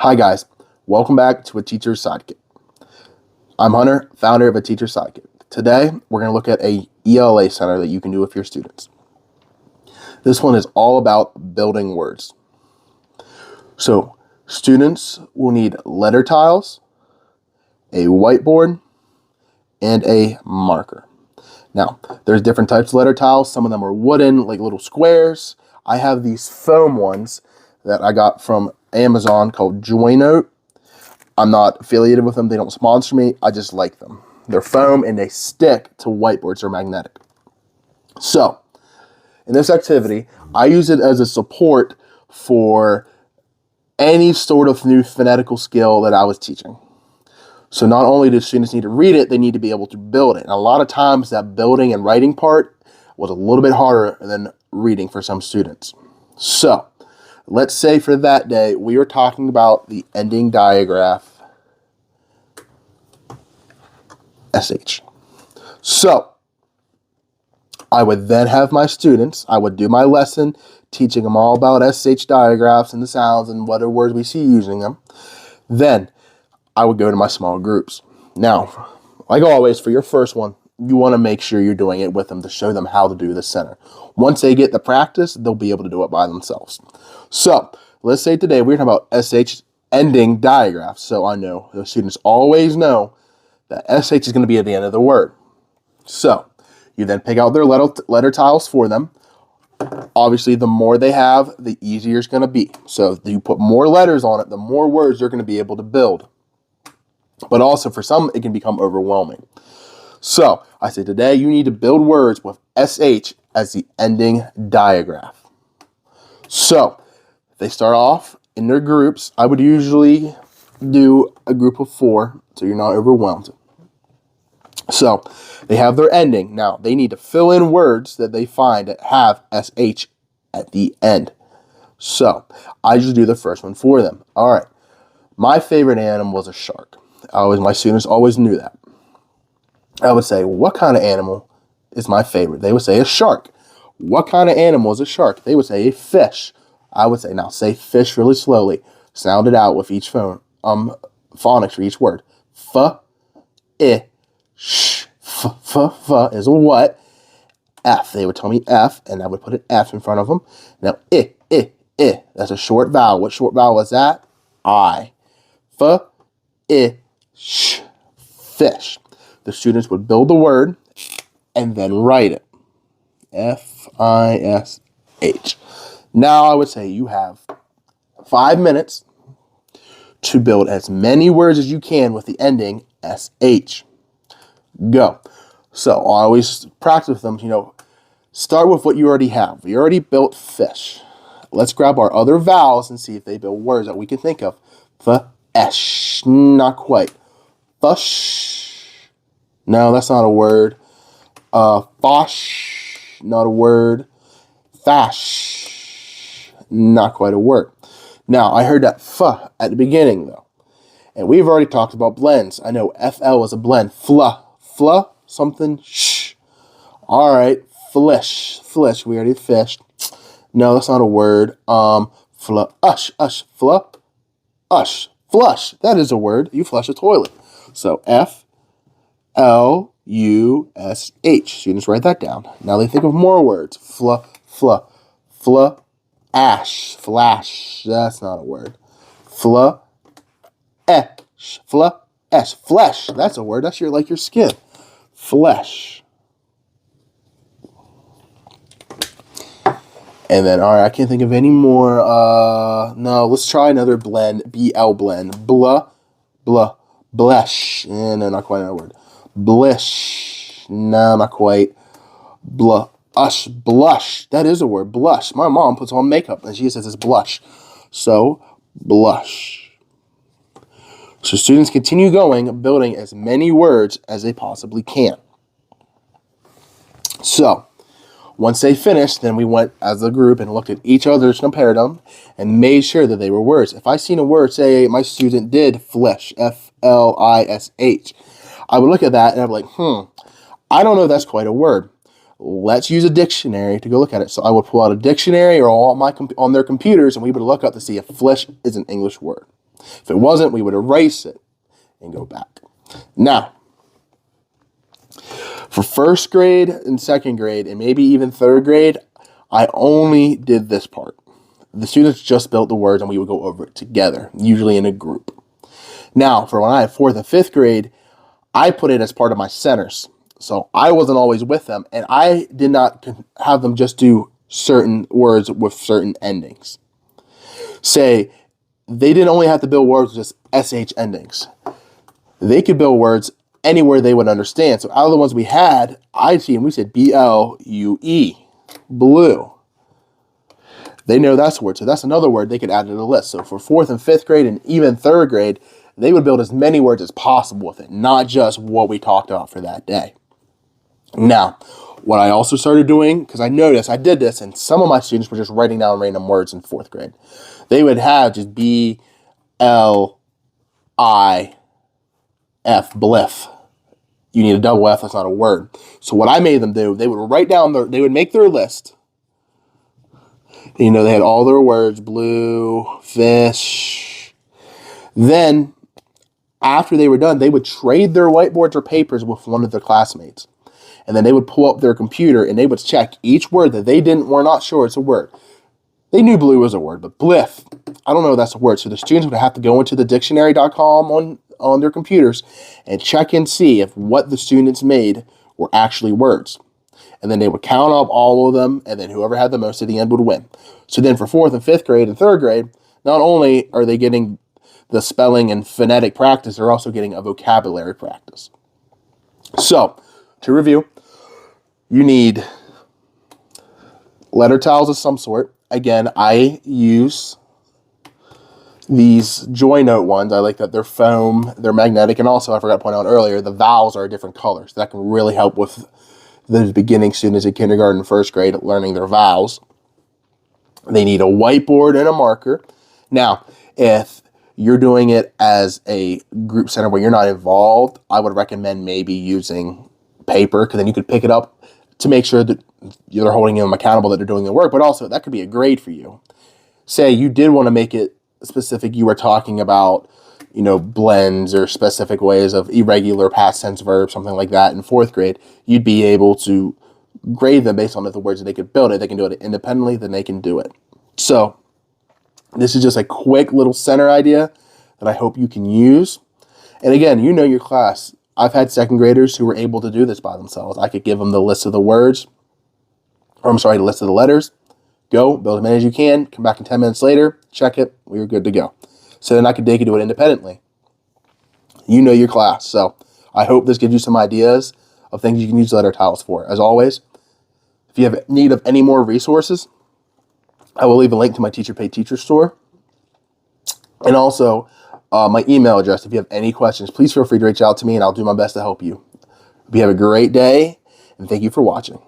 Hi guys, welcome back to A Teacher's Sidekick. I'm Hunter, founder of A Teacher's Sidekick. Today, we're going to look at a ELA center that you can do with your students. This one is all about building words. So, students will need letter tiles, a whiteboard, and a marker. Now, there's different types of letter tiles. Some of them are wooden, like little squares. I have these foam ones that I got from Amazon called Joynote. I'm not affiliated with them. They don't sponsor me. I just like them. They're foam and they stick to whiteboards. They're magnetic. So, in this activity, I use it as a support for any sort of new phonetical skill that I was teaching. So not only do students need to read it, they need to be able to build it. And a lot of times that building and writing part was a little bit harder than reading for some students. So, let's say for that day, we were talking about the ending digraph, SH. So, I would then have my students, I would do my lesson, teaching them all about SH digraphs and the sounds and what words we see using them. Then, I would go to my small groups. Now, like always, for your first one, you want to make sure you're doing it with them to show them how to do the center. Once they get the practice, they'll be able to do it by themselves. So, let's say today we're talking about SH ending digraphs. So I know the students always know that SH is going to be at the end of the word. So, you then pick out their letter tiles for them. Obviously, the more they have, the easier it's going to be. So, if you put more letters on it, the more words they're going to be able to build. But also, for some, it can become overwhelming. So, I say today, you need to build words with SH as the ending digraph. So, they start off in their groups. I would usually do a group of 4, so you're not overwhelmed. So, they have their ending. Now, they need to fill in words that they find that have SH at the end. So, I just do the first one for them. All right. My favorite animal was a shark. My students always knew that. I would say, what kind of animal is my favorite? They would say a shark. What kind of animal is a shark? They would say a fish. I would say, now say fish really slowly. Sound it out with each phonics for each word. F, sh, f is a what? F. They would tell me F, and I would put an F in front of them. Now, I. That's a short vowel. What short vowel is that? I. F, sh, fish. The students would build the word and then write it. F-I-S-H. Now I would say you have 5 minutes to build as many words as you can with the ending S-H. Go. So I always practice with them, start with what you already have. We already built fish. Let's grab our other vowels and see if they build words that we can think of. F-esh. Not quite. Fush. No, that's not a word. Fosh. Not a word. Fash. Not quite a word. Now, I heard that f at the beginning, though. And we've already talked about blends. I know FL is a blend. Fla, something, sh. All right, flesh. We already fished. No, that's not a word. Flush. That is a word. You flush a toilet. So, F-L-U-S-H. Students, write that down. Now they think of more words. Ash. Flash. That's not a word. Flesh. That's a word. That's your skin. Flesh. And then, all right, I can't think of any more. No, let's try another blend. BL blend. Blesh. No, not quite another word. Blish. No, not quite. Blush. That is a word. Blush. My mom puts on makeup and she says it's blush. So, blush. So students continue going, building as many words as they possibly can. So, once they finished, then we went as a group and looked at each other's, compared them, and made sure that they were words. If I seen a word, say my student did flesh, F-L-I-S-H, I would look at that and I'd be like, I don't know if that's quite a word. Let's use a dictionary to go look at it. So I would pull out a dictionary or all on their computers, and we would look up to see if flesh is an English word. If it wasn't, we would erase it and go back. Now, for first grade and second grade, and maybe even third grade, I only did this part. The students just built the words and we would go over it together, usually in a group. Now, for when I had fourth and fifth grade, I put it as part of my centers. So I wasn't always with them, and I did not have them just do certain words with certain endings. Say, they didn't only have to build words with just SH endings. They could build words anywhere they would understand. So out of the ones we had, I'd see, and we said BLUE, blue. They know that's a word, so that's another word they could add to the list. So for fourth and fifth grade and even third grade, they would build as many words as possible with it, not just what we talked about for that day. Now, what I also started doing, because I noticed I did this, and some of my students were just writing down random words in fourth grade. They would have just BLIF, bliff. You need a double F, that's not a word. So what I made them do, they would write down they would make their list. You know, they had all their words, blue, fish. Then, after they were done, they would trade their whiteboards or papers with one of their classmates. And then they would pull up their computer and they would check each word that they were not sure it's a word. They knew blue was a word, but bliff, I don't know if that's a word. So the students would have to go into the dictionary.com on their computers and check and see if what the students made were actually words. And then they would count up all of them, and then whoever had the most at the end would win. So then for fourth and fifth grade and third grade, not only are they getting the spelling and phonetic practice, they're also getting a vocabulary practice. So, to review, you need letter tiles of some sort. Again, I use these Joy Note ones. I like that they're foam, they're magnetic, and also, I forgot to point out earlier, the vowels are different colors. That can really help with the beginning students in kindergarten and first grade learning their vowels. They need a whiteboard and a marker. Now, if you're doing it as a group center where you're not involved, I would recommend maybe using paper, because then you could pick it up to make sure that you're holding them accountable that they're doing the work, but also that could be a grade for you. Say you did want to make it specific, you were talking about, you know, blends or specific ways of irregular past tense verbs, something like that in fourth grade, you'd be able to grade them based on the words that they could build it. They can do it independently, then they can do it. So this is just a quick little center idea that I hope you can use. And again, you know your class. I've had second graders who were able to do this by themselves. I could give them the list of the words, or I'm sorry, the list of the letters. Go, build as many as you can, come back in 10 minutes later, check it, we were good to go. So then they could do it independently. You know your class. So I hope this gives you some ideas of things you can use letter tiles for. As always, if you have need of any more resources, I will leave a link to my Teacher Pay Teacher store. And also my email address. If you have any questions, please feel free to reach out to me and I'll do my best to help you. Hope you have a great day, and thank you for watching.